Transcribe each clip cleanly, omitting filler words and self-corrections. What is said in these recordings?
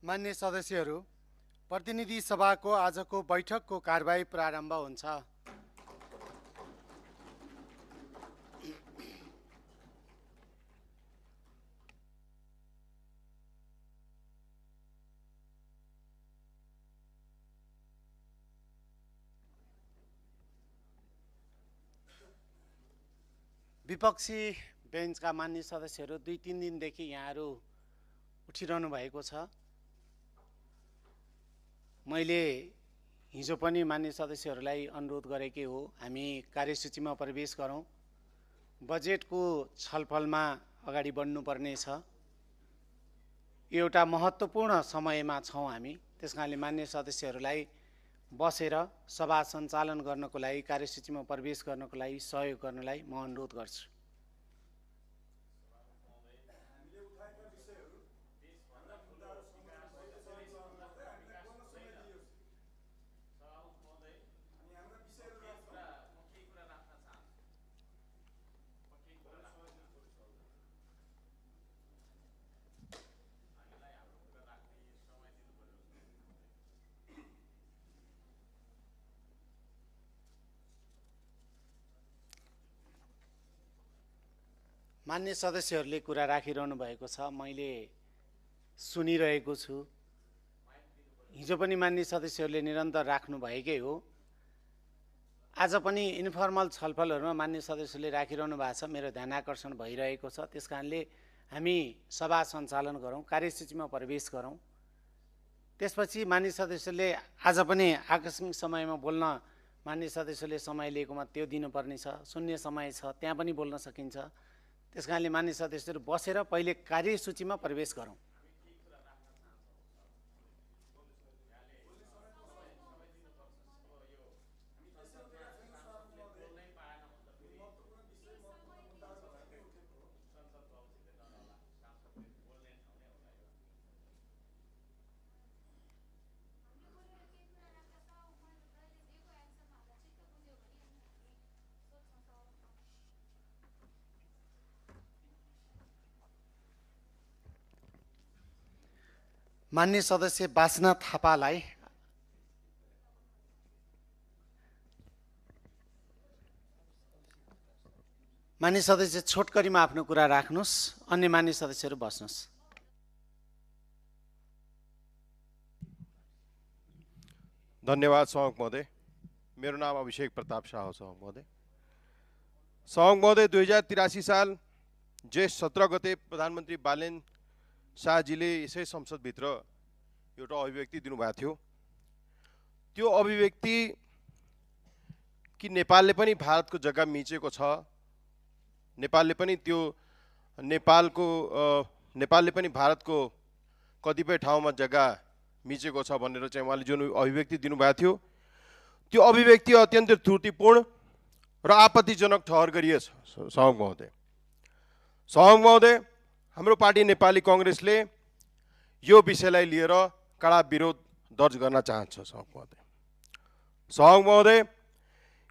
मान्य सदस्यहरू, प्रतिनिधि सभाको आजको बैठकको कारबाही प्रारम्भ हुन्छ। विपक्षी बेन्चका मान्य सदस्यहरू 2-3 दिनदेखि यहाँहरू उठिरहनु भएको छ। मैले हिजो पनि मान्य सदस्यहरूलाई अनुरोध गरेकै हो, हामी कार्यसूचीमा प्रवेश गरौँ। बजेटको छलफलमा अगाडि बढ्नुपर्ने छ। एउटा महत्त्वपूर्ण समयमा छौँ हामी, त्यसकारणले मान्य सदस्यहरूलाई बसेर सभा सञ्चालन गर्नको लागि, कार्यसूचीमा प्रवेश गर्नको लागि सहयोग गर्नलाई म अनुरोध गर्छु। मान्य सदस्यहरूले कुरा राखिरहनु भएको छ, मैले सुनिरहेको छु। हिजो पनि मान्य सदस्यहरूले निरन्तर राख्नु भएकै हो। आज पनि इन्फर्मल छलफलहरूमा मान्य सदस्यले राखिरहनु भएको छ, मेरो ध्यान आकर्षण भइरहेको छ। त्यसकारणले हामी सभा सञ्चालन गरौँ, कार्यसूचीमा प्रवेश गरौँ। त्यसपछि मान्य सदस्यले आज पनि आकस्मिक समयमा बोल्न मान्य सदस्यले समय लिएकोमा त्यो दिनुपर्ने छ। शून्य समय छ, त्यहाँ पनि बोल्न सकिन्छ। त्यसकारणले मान्य सदस्यहरू बसेर पहिले कार्यसूचीमा प्रवेश गरौँ। मान्य सदस्य बासना थापालाई मान्य सदस्य छोटकरीमा आफ्नो कुरा राख्नुहोस्, अन्य मान्य सदस्यहरू बस्नुहोस्। धन्यवाद सभामुख महोदय। मेरो नाम अभिषेक प्रताप शाह हो सभामुख महोदय। सभामुख महोदय, 2083 साल जेठ 17 गते प्रधानमन्त्री बालेन शाहजीले यसै संसदभित्र एउटा अभिव्यक्ति दिनुभएको थियो। त्यो अभिव्यक्ति कि नेपालले पनि भारतको जग्गा मिचेको छ, नेपालले पनि भारतको कतिपय ठाउँमा जग्गा मिचेको छ भनेर चाहिँ उहाँले जुन अभिव्यक्ति दिनुभएको थियो, त्यो अभिव्यक्ति अत्यन्त त्रुटिपूर्ण र आपत्तिजनक ठहर गरिएछ। सभामुख महोदय, हाम्रो पार्टी नेपाली कांग्रेसले यो विषयलाई लिएर कडा विरोध दर्ज गर्न चाहन्छ। सभामुख महोदय,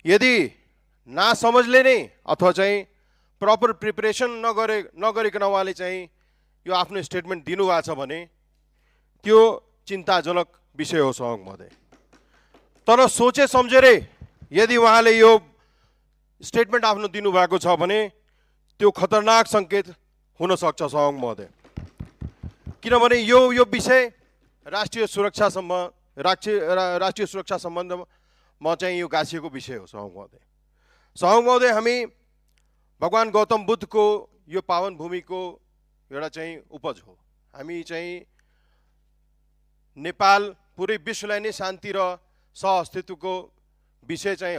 यदि नासमझले नै अथवा चाहिँ प्रपर प्रिपरेसन नगरिकन उहाँले चाहिँ यो आफ्नो स्टेटमेन्ट दिनुभएको छ भने त्यो चिन्ताजनक विषय हो सभामुख महोदय। तर सोचे सम्झेरै यदि उहाँले यो स्टेटमेन्ट आफ्नो दिनुभएको छ भने त्यो खतरनाक सङ्केत हुन सक्छ सभामुख महोदय। किनभने यो विषय राष्ट्रिय सुरक्षा सम्बन्धमा चाहिँ यो गाँसिएको विषय हो सभामुख महोदय। सभामुख महोदय, हामी भगवान गौतम बुद्धको यो पावन भूमिको एउटा चाहिँ उपज हो। हामी चाहिँ नेपाल पुरै विश्वलाई नै शान्ति र सहअस्तित्वको विषय चाहिँ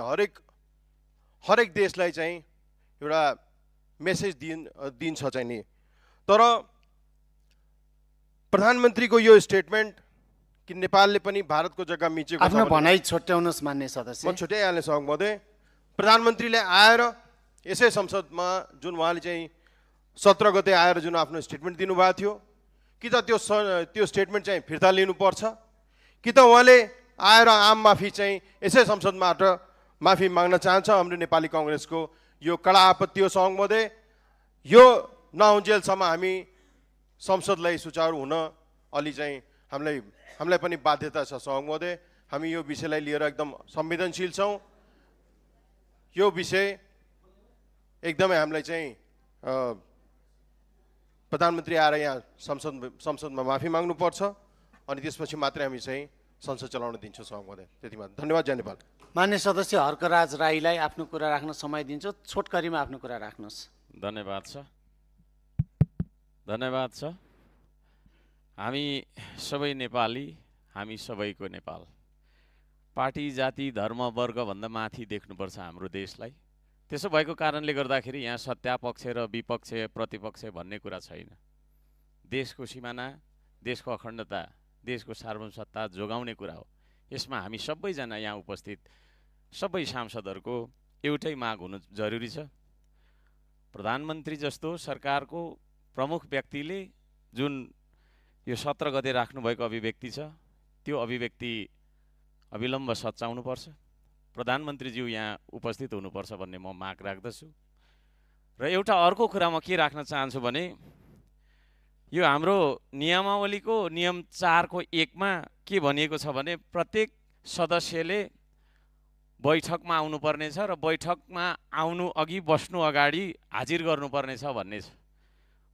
हरेक देशलाई चाहिँ एउटा मेसेज दिन्छ चाहिँ नि। तर प्रधानमन्त्रीको यो स्टेटमेन्ट कि नेपालले पनि भारतको जग्गा मिचेको छ, आफ्नो भनाइ छुट्याउनुहोस् मान्य सदस्य। म छुट्याइहाल्ने सभामुख महोदय। प्रधानमन्त्रीले आएर यसै संसदमा जुन उहाँले चाहिँ 17 गते आएर जुन आफ्नो स्टेटमेन्ट दिनुभएको थियो, कि त त्यो स्टेटमेन्ट चाहिँ फिर्ता लिनुपर्छ, कि त उहाँले आएर आम माफी चाहिँ यसै संसदबाट माफी माग्न चाहन्छ। हाम्रो नेपाली कांग्रेसको यो कडा आपत्ति हो सभामुख महोदय। यो नहुन्जेलसम्म हामी संसदलाई सुचारू हुन अलि चाहिँ हामीलाई पनि बाध्यता छ सभामुख महोदय। हामी यो विषयलाई लिएर एकदम संवेदनशील छौँ। यो विषय एकदमै हामीलाई चाहिँ प्रधानमन्त्री आएर यहाँ संसदमा माफी माग्नुपर्छ अनि त्यसपछि मात्रै हामी चाहिँ संसद चलाउन दिन्छौँ सभामुख महोदय। त्यति मात्र। धन्यवाद। जय नेपाल। मान्य सदस्य हर्कराज राईलाई आफ्नो कुरा राख्न समय दिन्छु। छोटकरीमा आफ्नो कुरा राख्नुहोस्। धन्यवाद छ। धन्यवाद छ। हामी सबै नेपाली, हामी सबैको नेपाल। पार्टी जाति धर्म वर्गभन्दा माथि देख्नुपर्छ हाम्रो देशलाई। त्यसो भएको कारणले गर्दाखेरि यहाँ सत्तापक्ष र विपक्ष प्रतिपक्ष भन्ने कुरा छैन। देशको सिमाना, देशको अखण्डता, देशको सार्वभौमसत्ता जोगाउने कुरा हो। यसमा हामी सबैजना यहाँ उपस्थित सबै सांसदहरूको एउटै माग हुनु जरुरी छ। प्रधानमन्त्री जस्तो सरकारको प्रमुख व्यक्तिले जुन यो 17 गते राख्नुभएको अभिव्यक्ति छ, त्यो अभिव्यक्ति अविलम्ब सच्याउनुपर्छ। प्रधानमन्त्रीज्यू यहाँ उपस्थित हुनुपर्छ भन्ने म माग राख्दछु। र एउटा अर्को कुरा म के राख्न चाहन्छु भने यो हाम्रो नियमावलीको नियम 4 को 1 मा के भनिएको छ भने प्रत्येक सदस्यले बैठकमा आउनुपर्ने छ र बैठकमा आउनु अघि बस्नु अगाडि हाजिर गर्नुपर्ने छ भन्ने छ।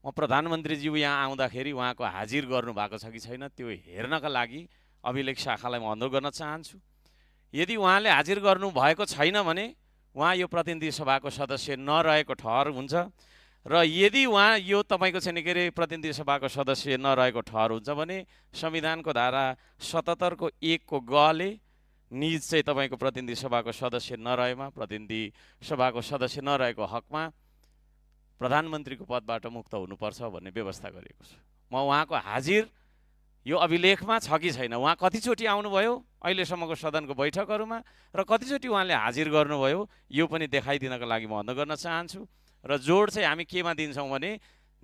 म प्रधानमन्त्रीज्यू यहाँ आउँदाखेरि उहाँको हाजिर गर्नु भएको छ कि छैन त्यो हेर्नका लागि अभिलेख शाखालाई म अनुरोध गर्न चाहन्छु। यदि उहाँले हाजिर गर्नु भएको छैन भने उहाँ यो प्रतिनिधि सभाको सदस्य नरहेको ठहर हुन्छ र यदि उहाँ यो तपाईँको छैन के अरे प्रतिनिधि सभाको सदस्य नरहेको ठहर हुन्छ भने संविधानको धारा 77 को 1 को ग ले निज चाहिँ तपाईँको प्रतिनिधि सभाको सदस्य नरहेमा प्रतिनिधि सभाको सदस्य नरहेको हकमा प्रधानमन्त्रीको पदबाट मुक्त हुनुपर्छ भन्ने व्यवस्था गरिएको छ। म उहाँको हाजिर यो अभिलेखमा छ कि छैन, उहाँ कतिचोटि आउनुभयो अहिलेसम्मको सदनको बैठकहरूमा र कतिचोटि उहाँले हाजिर गर्नुभयो यो पनि देखाइदिनको लागि म अनुरोध गर्न चाहन्छु। र जोड चाहिँ हामी केमा दिन्छौँ भने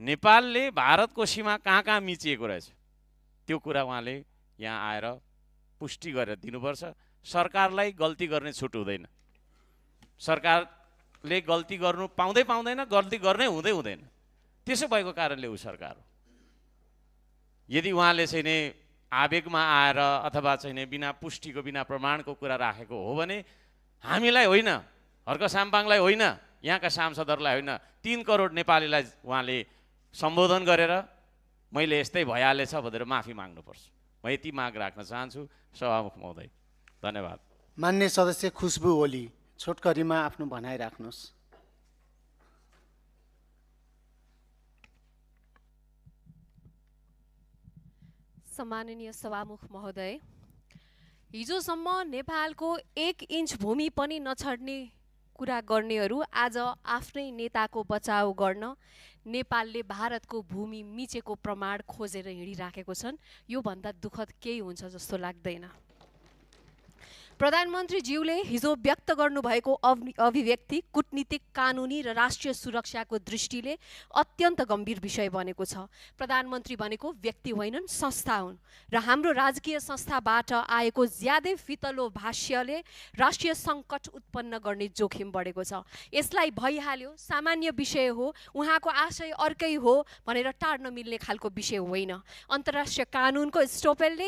नेपालले भारतको सीमा कहाँ कहाँ मिचिएको रहेछ त्यो कुरा उहाँले यहाँ आएर पुष्टि गरेर दिनुपर्छ। सरकारलाई गल्ती गर्ने छुट हुँदैन। सरकारले गल्ती गर्नु पाउँदैन, गल्ती गर्नै हुँदैन। त्यसो भएको कारणले ऊ सरकार हो। यदि उहाँले चाहिँ नि आवेगमा आएर अथवा चाहिँ नि बिना पुष्टिको बिना प्रमाणको कुरा राखेको हो भने हामीलाई होइन, हर्क साम्पाङलाई होइन, यहाँका सांसदहरूलाई होइन, 3 करोड नेपालीलाई उहाँले सम्बोधन गरेर मैले यस्तै भइहालेछ भनेर माफी माग्नुपर्छ। म यति माग राख्न चाहन्छु सभामुख महोदय। धन्यवाद। मान्य सदस्य खुशबु ओली छोटकरीमा आफ्नो भनाइ राख्नुहोस्। सम्माननीय सभामुख महोदय, हिजोसम्म नेपालको 1 इन्च भूमि पनि नछड्ने कुरा गर्नेहरू आज आफ्नै नेताको बचाउ गर्न नेपालले भारतको भूमि मिचेको प्रमाण खोजेर हिँडिराखेको छन्। यो भन्दा दुःखद केही हुन्छ जस्तो लाग्दैन। प्रधानमन्त्रीज्यूले हिजो व्यक्त गर्नुभएको अभिव्यक्ति कूटनीतिक, कानुनी र राष्ट्रिय सुरक्षाको दृष्टिले अत्यन्त गम्भीर विषय बनेको छ। प्रधानमन्त्री भनेको व्यक्ति होइनन्, संस्था हुन् र हाम्रो राजकीय संस्थाबाट आएको ज्यादै फितलो भाष्यले राष्ट्रिय सङ्कट उत्पन्न गर्ने जोखिम बढेको छ। यसलाई भइहाल्यो, सामान्य विषय हो, उहाँको आशय अर्कै हो भनेर टार्न मिल्ने खालको विषय होइन। अन्तर्राष्ट्रिय कानुनको स्टोपेल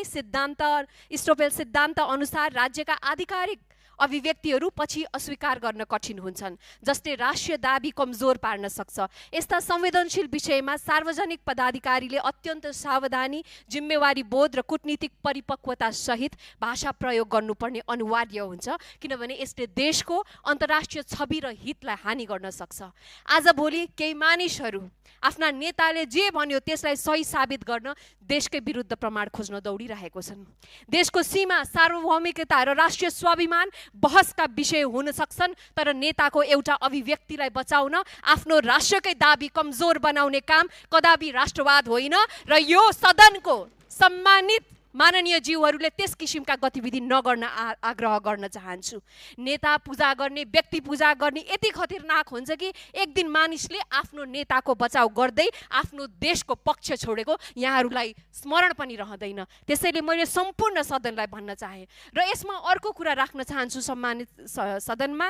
सिद्धान्त अनुसार राज्यका आधिकारिक अभिव्यक्तिहरू पछि अस्वीकार गर्न कठिन हुन्छन्, जसले राष्ट्रिय दाबी कमजोर पार्न सक्छ। यस्ता संवेदनशील विषयमा सार्वजनिक पदाधिकारीले अत्यन्त सावधानी, जिम्मेवारी बोध र कूटनीतिक परिपक्वता सहित भाषा प्रयोग गर्नुपर्ने अनिवार्य हुन्छ, किनभने यसले देशको अन्तर्राष्ट्रिय छवि र हितलाई हानि गर्न सक्छ। आजभोलि केही मानिसहरू आफ्ना नेताले जे भन्यो त्यसलाई सही साबित गर्न देशकै विरुद्ध प्रमाण खोज्न दौडिरहेको छन्। देशको सीमा, सार्वभौमिकता र राष्ट्रिय स्वाभिमान बहसका विषय हुन सक्छन्, तर नेताको एउटा अभिव्यक्तिलाई बचाउन, आफ्नो राष्ट्रकै दाबी कमजोर बनाउने काम कदापि राष्ट्रवाद होइन र यो सदनको सम्मानित माननीय ज्यूहरूले त्यस किसिमका गतिविधि नगर्न आग्रह गर्न चाहन्छु। नेता पूजा गर्ने, व्यक्ति पूजा गर्ने यति खतरनाक हुन्छ कि एक दिन मानिसले आफ्नो नेताको बचाउ गर्दै आफ्नो देशको पक्ष छोडेको यहाँहरूलाई स्मरण पनि रहँदैन। त्यसैले मैले सम्पूर्ण सदनलाई भन्न चाहे र यसमा अर्को कुरा राख्न चाहन्छु। सम्मानित सदनमा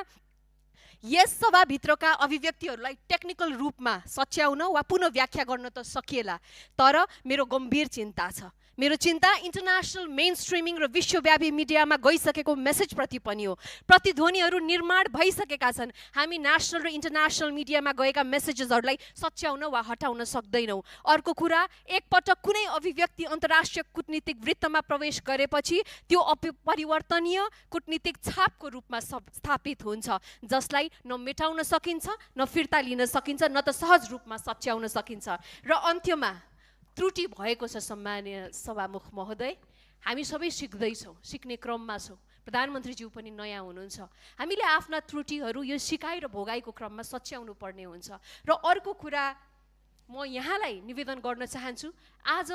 यस सभाभित्रका अभिव्यक्तिहरूलाई टेक्निकल रूपमा सच्याउन वा पुनः व्याख्या गर्न त सकिएला, तर मेरो गम्भीर चिन्ता छ मेरो चिन्ता इन्टरनेसनल मेन स्ट्रिमिङ र विश्वव्यापी मिडियामा गइसकेको मेसेजप्रति पनि हो। प्रतिध्वनिहरू निर्माण भइसकेका छन्। हामी नेसनल र इन्टरनेसनल मिडियामा गएका मेसेजेसहरूलाई सच्याउन वा हटाउन सक्दैनौँ। अर्को कुरा, एकपटक कुनै अभिव्यक्ति अन्तर्राष्ट्रिय कूटनीतिक वृत्तमा प्रवेश गरेपछि त्यो अपरिवर्तनीय कूटनीतिक छापको रूपमा स्थापित हुन्छ, जसलाई न मेटाउन सकिन्छ, न फिर्ता लिन सकिन्छ, न त सहज रूपमा सच्याउन सकिन्छ। र अन्त्यमा त्रुटि भएको छ सम्माननीय सभामुख महोदय, हामी सबै सिक्दैछौँ, सिक्ने क्रममा छौँ। प्रधानमन्त्रीज्यू पनि नयाँ हुनुहुन्छ। हामीले आफ्ना त्रुटिहरू यो सिकाइ र भोगाइको क्रममा सच्याउनु पर्ने हुन्छ। र अर्को कुरा म यहाँलाई निवेदन गर्न चाहन्छु, आज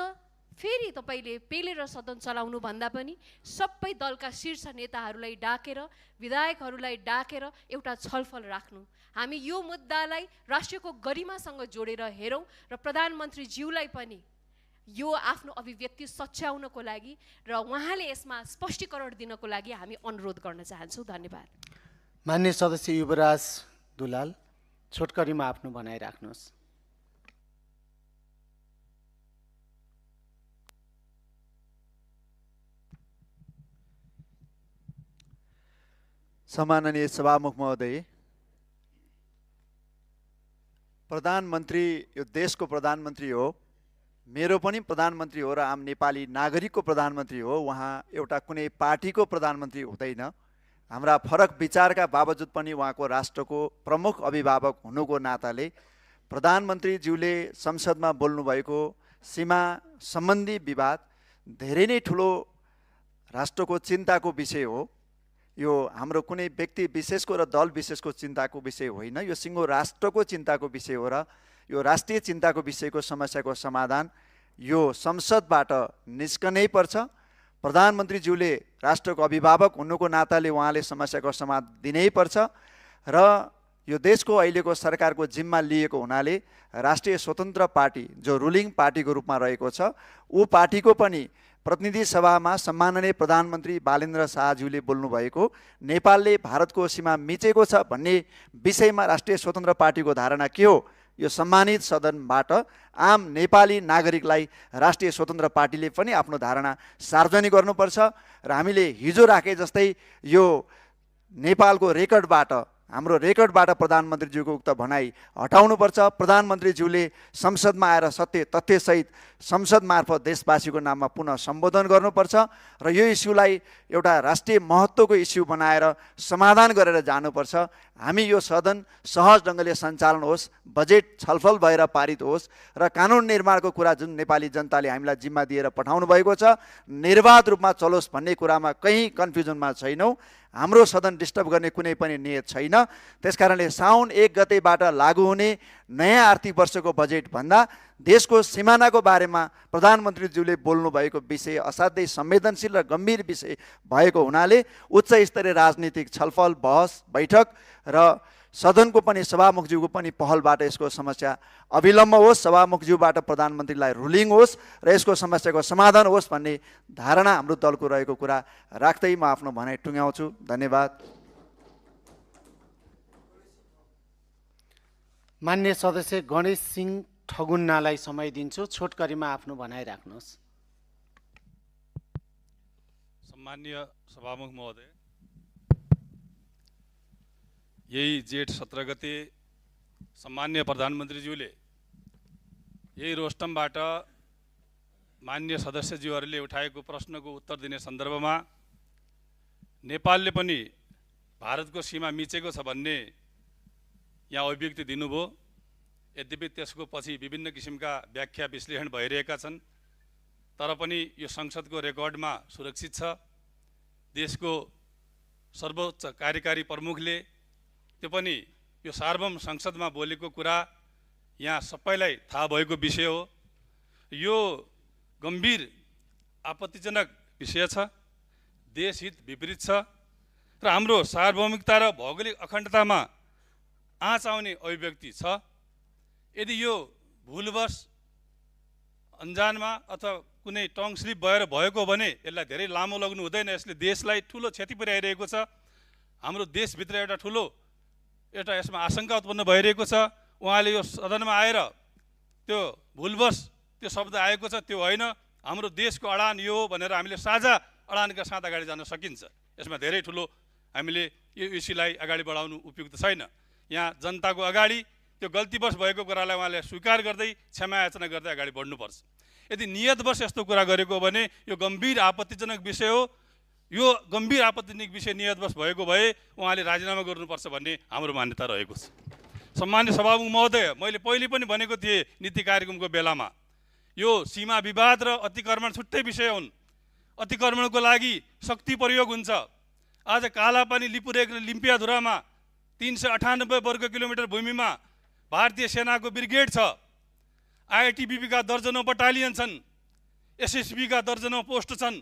फेरि तपाईँले पेलेर सदन चलाउनु भन्दा पनि सबै दलका शीर्ष नेताहरूलाई डाकेर, विधायकहरूलाई डाकेर एउटा छलफल राख्नु। हामी यो मुद्दालाई राष्ट्रको गरिमासँग जोडेर हेरौँ र प्रधानमन्त्रीज्यूलाई पनि यो आफ्नो अभिव्यक्ति सच्याउनको लागि र उहाँले यसमा स्पष्टीकरण दिनको लागि हामी अनुरोध गर्न चाहन्छौँ। धन्यवाद। मान्य सदस्य युवराज दुलाल, छोटकरीमा आफ्नो भनाइ राख्नुहोस्। सम्माननीय सभामुख महोदय, प्रधानमन्त्री यो देशको प्रधानमन्त्री हो, मेरो पनि प्रधानमन्त्री हो र आम नेपाली नागरिकको प्रधानमन्त्री हो। उहाँ एउटा कुनै पार्टीको प्रधानमन्त्री हुँदैन। हाम्रा फरक विचारका बावजुद पनि उहाँको राष्ट्रको प्रमुख अभिभावक हुनुको नाताले प्रधानमन्त्रीज्यूले संसदमा बोल्नुभएको सीमा सम्बन्धी विवाद धेरै नै ठुलो राष्ट्रको चिन्ताको विषय हो। यो हाम्रो कुनै व्यक्ति विशेषको र दल विशेषको चिन्ताको विषय होइन, यो सिङ्गो राष्ट्रको चिन्ताको विषय हो र यो राष्ट्रिय चिन्ताको विषयको समस्याको समाधान यो संसदबाट निस्कनै पर्छ। प्रधानमन्त्रीज्यूले राष्ट्रको अभिभावक हुनुको नाताले उहाँले समस्याको समाधान दिनै पर्छ र यो देशको अहिलेको सरकारको जिम्मा लिएको हुनाले राष्ट्रिय स्वतन्त्र पार्टी जो रुलिङ पार्टीको रूपमा रहेको छ, ऊ पार्टीको पनि प्रतिनिधि सभामा सम्माननीय प्रधानमन्त्री बालेन्द्र शाहज्यूले बोल्नुभएको नेपालले भारतको सीमा मिचेको छ भन्ने विषयमा राष्ट्रिय स्वतन्त्र पार्टीको धारणा के हो, यो सम्मानित सदनबाट आम नेपाली नागरिकलाई राष्ट्रिय स्वतन्त्र पार्टीले पनि आफ्नो धारणा सार्वजनिक गर्नुपर्छ। र हामीले हिजो राखे जस्तै यो नेपालको रेकर्डबाट, हाम्रो रेकर्डबाट प्रधानमन्त्रीज्यूको उक्त भनाइ हटाउनुपर्छ। प्रधानमन्त्रीज्यूले संसदमा आएर सत्य तथ्यसहित संसद मार्फत देशवासीको नाममा पुनः सम्बोधन गर्नुपर्छ र यो इस्युलाई एउटा राष्ट्रिय महत्त्वको इस्यु बनाएर समाधान गरेर जानुपर्छ। हामी यो सदन सहज ढङ्गले सञ्चालन होस्, बजेट छलफल भएर पारित होस् र कानुन निर्माणको कुरा जुन नेपाली जनताले हामीलाई जिम्मा दिएर पठाउनु भएको छ निर्वाध रूपमा चलोस् भन्ने कुरामा कहीँ कन्फ्युजनमा छैनौँ। हाम्रो सदन डिस्टर्ब गर्ने कुनै पनि नियत छैन। त्यसकारणले साउन 1 गतेबाट लागू हुने नयाँ आर्थिक वर्षको बजेट भन्दा देशको सिमानाको बारेमा प्रधानमन्त्रीज्यूले बोल्नुभएको विषय असाध्यै संवेदनशील र गम्भीर विषय भएको हुनाले उच्च स्तरीय राजनीतिक छलफल, बहस, बैठक र सदनको पनि सभामुखज्यूको पनि पहलबाट यसको समस्या अविलम्ब होस्, सभामुखज्यूबाट प्रधानमन्त्रीलाई रुलिङ होस् र यसको समस्याको समाधान होस् भन्ने धारणा हाम्रो दलको रहेको कुरा राख्दै म आफ्नो भनाइ टुङ्ग्याउँछु। धन्यवाद। मान्य सदस्य गणेश सिंह ठगुन्नालाई समय दिन्छु, छोटकरीमा आफ्नो भनाइ राख्नुहोस्। सम्माननीय सभामुख महोदय, यही जेठ 17 गते सम्माननीय प्रधानमन्त्रीज्यूले यही रोस्टमबाट मान्य सदस्यज्यूहरूले उठाएको प्रश्नको उत्तर दिने सन्दर्भमा नेपालले पनि भारतको सीमा मिचेको छ भन्ने यहाँ अभिव्यक्ति दिनुभयो। यद्यपि त्यसको पछि विभिन्न किसिमका व्याख्या विश्लेषण भइरहेका छन्, तर पनि यो संसदको रेकर्डमा सुरक्षित छ। देशको सर्वोच्च कार्यकारी प्रमुखले त्यो पनि यो सार्वभौम संसदमा बोलेको कुरा यहाँ सबैलाई थाहा भएको विषय हो। यो गम्भीर आपत्तिजनक विषय छ, देशहित विपरीत छ र हाम्रो सार्वभौमिकता र भौगोलिक अखण्डतामा आँच आउने अभिव्यक्ति छ। यदि यो भुलवश अन्जानमा अथवा कुनै टङ स्लिप भएर भएको भने यसलाई धेरै लामो लग्नु हुँदैन। यसले देशलाई ठुलो क्षति पुर्याइरहेको छ। हाम्रो देशभित्र एउटा यसमा आशंका उत्पन्न भइरहेको छ। उहाँले यो सदनमा आएर त्यो भुलवश त्यो शब्द आएको छ त्यो होइन, हाम्रो देशको अडान यो हो भनेर हामीले साझा अडानका साथ अगाडि जान सकिन्छ। यसमा धेरै ठुलो हामीले यो इस्युलाई अगाडि बढाउनु उपयुक्त छैन। यहाँ जनताको अगाडि त्यो गल्तीवश भएको कुरालाई उहाँले स्वीकार गर्दै क्षमा याचना गर्दै अगाडि बढ्नुपर्छ। यदि नियतवश यस्तो कुरा गरेको हो भने यो गम्भीर आपत्तिजनक विषय हो। यो गम्भीर आपत्तिजनक विषय नियतवश भएको भए उहाँले राजीनामा गर्नुपर्छ भन्ने हाम्रो मान्यता रहेको छ। सम्मान्य सभामुख महोदय, मैले पहिले पनि भनेको थिएँ नीति कार्यक्रमको बेलामा, यो सीमा विवाद र अतिक्रमण छुट्टै विषय हुन्। अतिक्रमणको लागि शक्ति प्रयोग हुन्छ। आज कालापानी लिपुरेक र लिम्पियाधुरामा 398 वर्ग किलोमिटर भूमिमा भारतीय सेनाको ब्रिगेड छ। आइटिबिपी का दर्जनौं बटालियन छन्, एसएसबी का दर्जनौं पोस्ट छन्।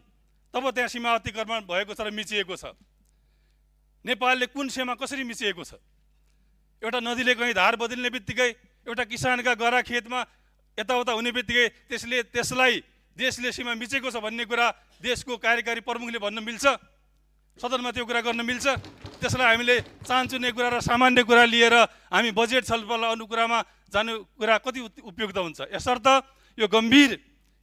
तब त्यहाँ सीमा अतिक्रमण भएको छ र मिचिएको छ। नेपालले कुन सीमा कसरी मिचिएको छ? एउटा नदीले कहीँ धार बदलिने बित्तिकै, एउटा किसानका गरा खेतमा यताउता हुने बित्तिकै त्यसलाई देशले सीमा मिचेको छ भन्ने कुरा देशको कार्यकारी प्रमुखले भन्न मिल्छ? सदनमा त्यो कुरा गर्न मिल्छ? त्यसलाई हामीले चान्चुने कुरा र सामान्य कुरा लिएर हामी बजेट छलफल अनुकुरामा जानु कुरा कति उपयुक्त हुन्छ? यसर्थ यो गम्भीर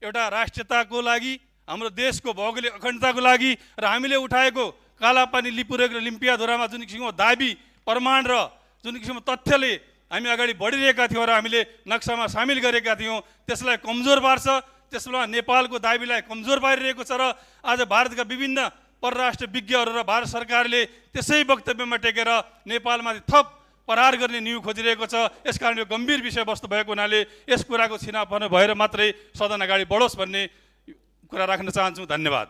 एउटा राष्ट्रियताको लागि, हाम्रो देशको भौगोलिक अखण्डताको लागि र हामीले उठाएको कालापानी लिपुरेक र लिम्पियाधुरामा जुन किसिमको दाबी प्रमाण र जुन किसिमको तथ्यले हामी अगाडि बढिरहेका थियौँ र हामीले नक्सामा सामेल गरेका थियौँ, त्यसलाई कमजोर पार्छ। त्यसमा नेपालको दाबीलाई कमजोर पारिरहेको छ र आज भारतका विभिन्न परराष्ट्र विज्ञहरू र भारत सरकारले त्यसै वक्तव्यमा टेकेर नेपालमाथि थप प्रहार गर्ने नीउ खोजिरहेको छ। यसकारण यो गम्भीर विषयवस्तु भएको हुनाले यस कुराको छिनाफानो भएर मात्रै सदन अगाडि बढोस् भन्ने कुरा राख्न चाहन्छु। धन्यवाद।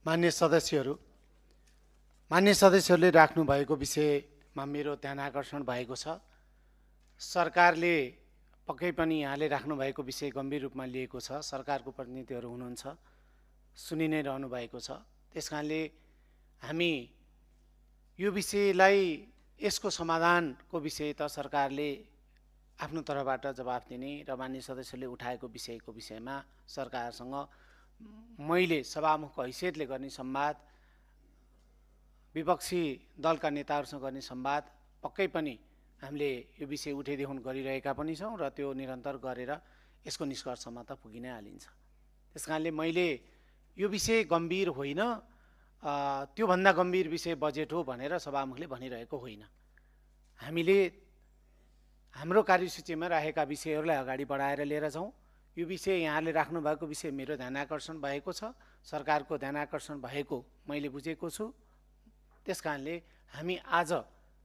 मान्य सदस्यहरूले राख्नु भएको विषयमा मेरो ध्यान आकर्षण भएको छ। सरकारले पक्कै पनि यहाँले राख्नु भएको विषय गम्भीर रूपमा लिएको छ। सरकारको प्रतिनिधिहरू हुनुहुन्छ, सुनि नै रहनु भएको छ। त्यसकारणले हामी यो विषयलाई, यसको समाधानको विषय त सरकारले आफ्नो तर्फबाट जवाफ दिने र मान्य सदस्यले उठाएको विषयको विषयमा सरकारसँग मैले सभामुखको हैसियतले गर्ने संवाद, विपक्षी दलका नेताहरूसँग गर्ने संवाद पक्कै पनि हामीले यो विषय उठाइदेखि गरिरहेका पनि छौँ र त्यो निरन्तर गरेर यसको निष्कर्षमा त पुगि नै हालिन्छ। त्यसकारणले मैले यो विषय गम्भीर होइन, त्योभन्दा गम्भीर विषय बजेट हो भनेर सभामुखले भनिरहेको होइन। हामीले हाम्रो कार्यसूचीमा राखेका विषयहरूलाई अगाडि बढाएर लिएर जाउँ। यो विषय यहाँले राख्नु भएको विषय मेरो ध्यान आकर्षण भएको छ, सरकारको ध्यान आकर्षण भएको मैले बुझेको छु। त्यसकारणले हामी आज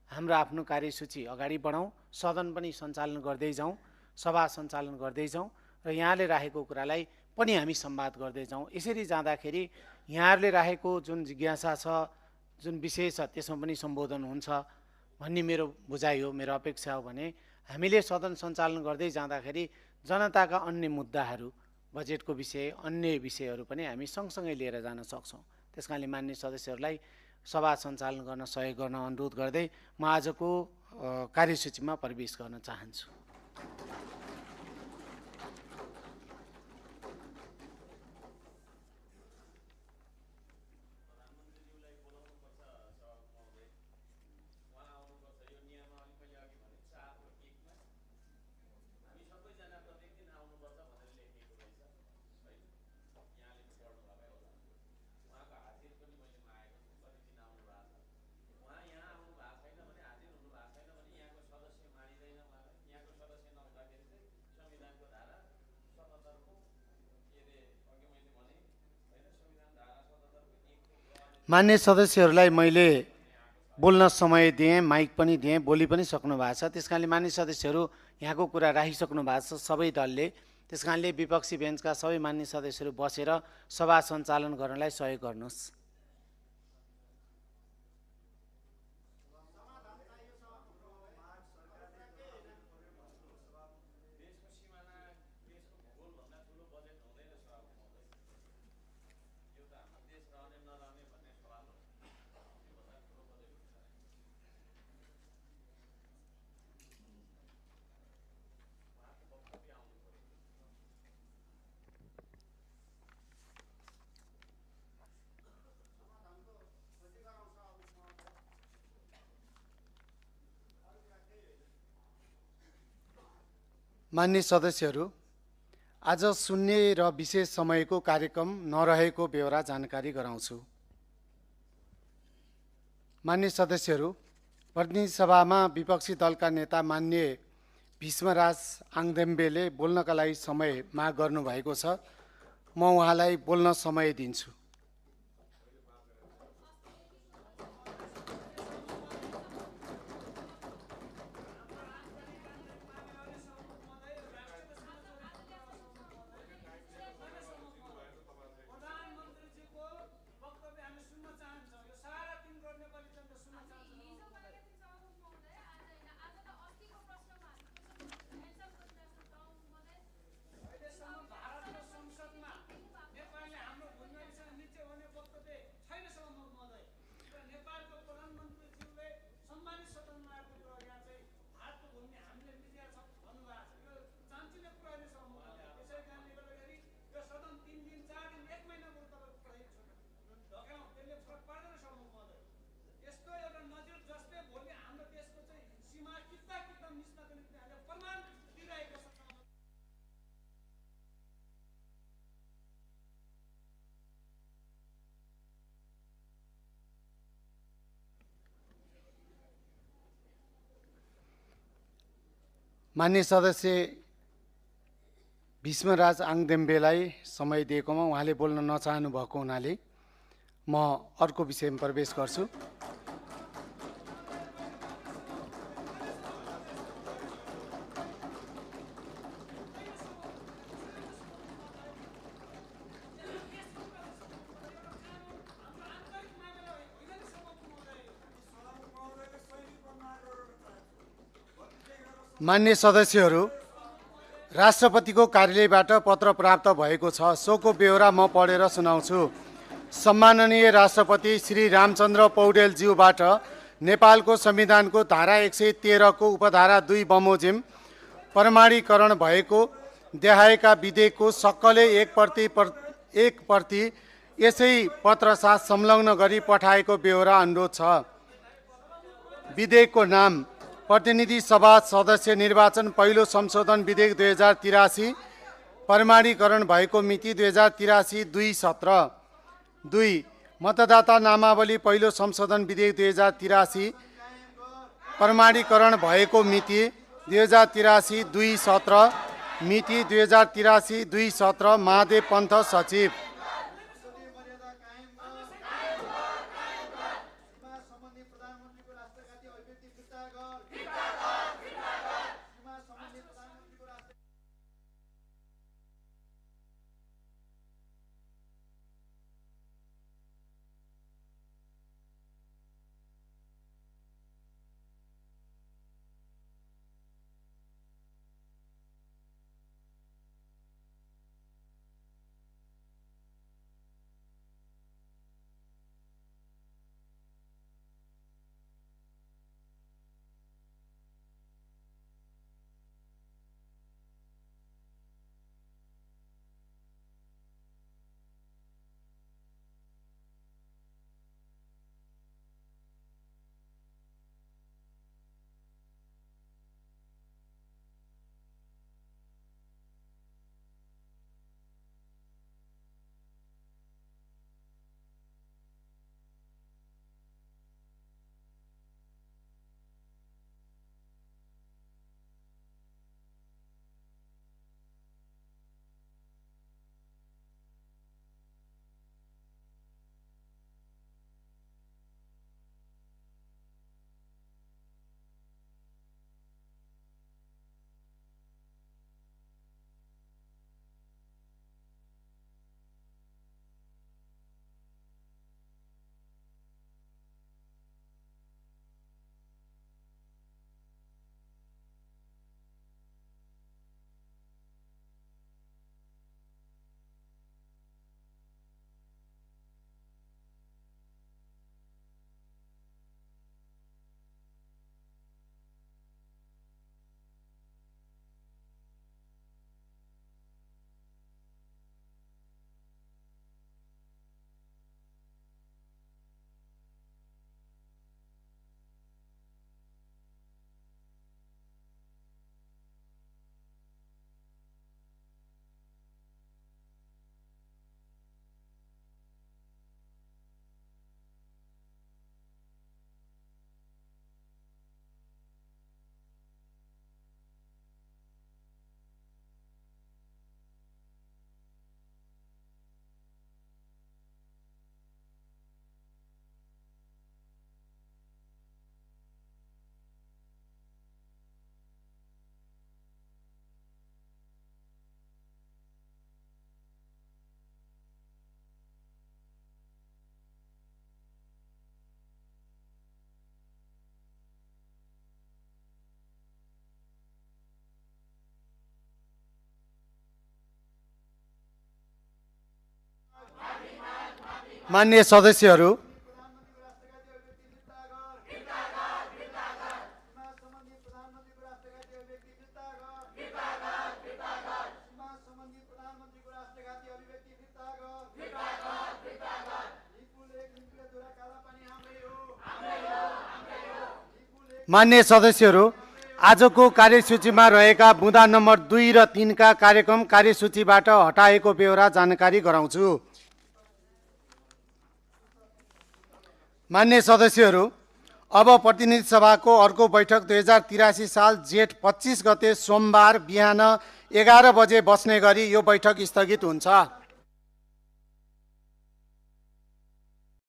हाम्रो आफ्नो कार्यसूची अगाडि बढाउँ, सदन पनि सञ्चालन गर्दै जाउँ, सभा सञ्चालन गर्दै जाउँ र यहाँले राखेको कुरालाई पनि हामी संवाद गर्दै जाउँ। यसरी जाँदाखेरि यहाँहरूले राखेको जुन जिज्ञासा छ, जुन विषय छ, त्यसमा पनि सम्बोधन हुन्छ भन्ने मेरो बुझाइ हो, मेरो अपेक्षा हो। भने हामीले सदन सञ्चालन गर्दै जाँदाखेरि जनताका अन्य मुद्दाहरू, बजेटको विषय, अन्य विषयहरू पनि हामी सँगसँगै लिएर जान सक्छौँ। त्यसकारणले मान्य सदस्यहरूलाई सभा सञ्चालन गर्न सहयोग गर्न अनुरोध गर्दै म आजको कार्यसूचीमा प्रवेश गर्न चाहन्छु। मान्य सदस्यहरूलाई मैले बोल्न समय दिएँ, माइक पनि दिएँ, बोली पनि सक्नु भएको छ। त्यसकारणले मान्य सदस्यहरू यहाँको कुरा राखिसक्नु भएको छ सबै दलले। त्यसकारणले विपक्षी बेन्चका सबै मान्य सदस्यहरू बसेर सभा सञ्चालन गर्नलाई सहयोग गर्नुहोस्। मान्य सदस्यहरू, आज सुन्ने र विशेष समयको कार्यक्रम नरहेको बेहोरा जानकारी गराउँछु। मान्य सदस्यहरू, प्रतिनिधि सभामा विपक्षी दलका नेता मान्य भीष्मराज आङदेम्बेले बोल्नका लागि समय माग गर्नुभएको छ। म उहाँलाई बोल्न समय दिन्छु। मान्य सदस्य भीष्मराज आङदेम्बेलाई समय दिएकोमा उहाँले बोल्न नचाहनु भएको हुनाले म अर्को विषयमा प्रवेश गर्छु। मान्य सदस्यहरू, राष्ट्रपतिको कार्यालयबाट पत्र प्राप्त भएको छ। सोको बेहोरा म पढेर सुनाउँछु। सम्माननीय राष्ट्रपति श्री रामचन्द्र पौडेलज्यूबाट नेपालको संविधानको धारा 113 को उपधारा 2 बमोजिम प्रमाणीकरण भएको देखाएका विधेयकको सक्कले एक प्रति यसै पत्रसाथ संलग्न गरी पठाएको बेहोरा अनुरोध छ। विधेयकको नाम प्रतिनिधि सभा सदस्य निर्वाचन पहिलो संशोधन विधेयक 2083, प्रमाणीकरण भएको मिति 2083 2/17। 2. मतदाता नामावली पहिलो संशोधन विधेयक 2083, प्रमाणीकरण भएको मिति 2083 2/17, मिति 2083 2/17। महादेव पन्थ सचिव। मान्य सदस्यहरू, मान्य सदस्यहरू, आजको कार्यसूचीमा रहेका बुँदा नम्बर 2 र 3 का कार्यक्रम कार्यसूचीबाट हटाएको बेहोरा जानकारी गराउँछु। मान्य सदस्यहरू, अब प्रतिनिधि सभाको अर्को बैठक 2083 साल जेठ 25 गते सोमबार बिहान 11 बजे बस्ने गरी यो बैठक स्थगित हुन्छ।